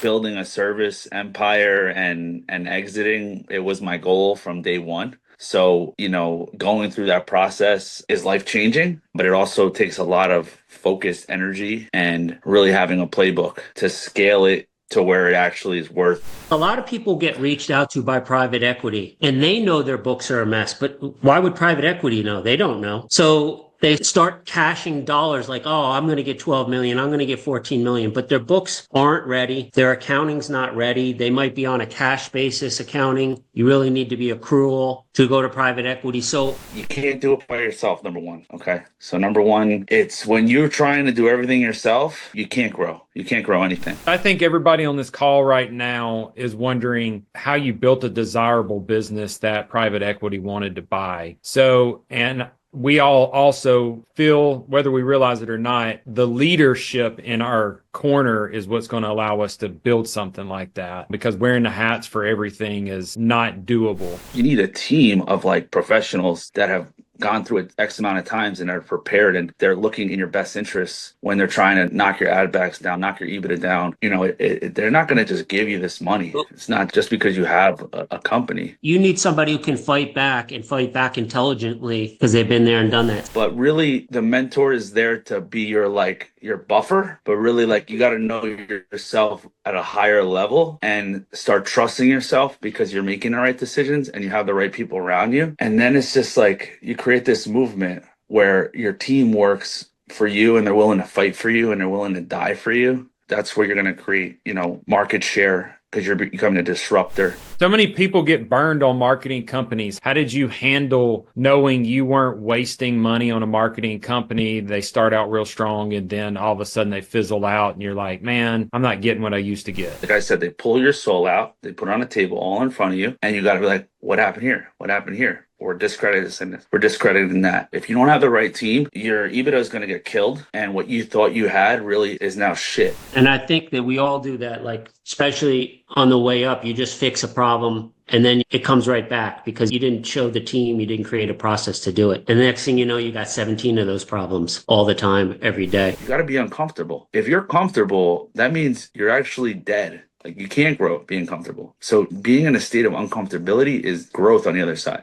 building a service empire and exiting, it was my goal from day one. So, going through that process is life changing, but it also takes a lot of focused energy and really having a playbook to scale it to where it actually is worth. A lot of people get reached out to by private equity and they know their books are a mess, but why would private equity know? They don't know. So they start cashing dollars like, oh, I'm going to get 12 million. I'm going to get 14 million, but their books aren't ready. Their accounting's not ready. They might be on a cash basis accounting. You really need to be accrual to go to private equity. So You can't do it by yourself, number one. Okay. So, number one, it's when you're trying to do everything yourself, you can't grow. You can't grow anything. I think everybody on this call right now is wondering how you built a desirable business that private equity wanted to buy. So, and we all also feel, whether we realize it or not, the leadership in our corner is what's going to allow us to build something like that, because wearing the hats for everything is not doable. You need a team of like professionals that have gone through it X amount of times and are prepared, and they're looking in your best interests when they're trying to knock your ad backs down, knock your EBITDA down. They're not going to just give you this money. It's not just because you have a company. you need somebody who can fight back and fight back intelligently because they've been there and done that. But really, the mentor is there to be your buffer, but really you got to know yourself at a higher level and start trusting yourself because you're making the right decisions and you have the right people around you. And then it's just you create this movement where your team works for you and they're willing to fight for you and they're willing to die for you. That's where you're going to create, market share, because you're becoming a disruptor. So many people get burned on marketing companies. How did you handle knowing you weren't wasting money on a marketing company? They start out real strong and then all of a sudden they fizzle out and you're like, man, I'm not getting what I used to get. Like I said, they pull your soul out, they put it on a table all in front of you, and you got to be like, what happened here? What happened here? We're discredited in this. We're discredited in that. If you don't have the right team, your EBITDA is going to get killed. And what you thought you had really is now shit. And I think that we all do that, especially on the way up, you just fix a problem and then it comes right back because you didn't show the team, you didn't create a process to do it. And the next thing you know, you got 17 of those problems all the time, every day. You got to be uncomfortable. If you're comfortable, that means you're actually dead. You can't grow being comfortable. So being in a state of uncomfortability is growth on the other side.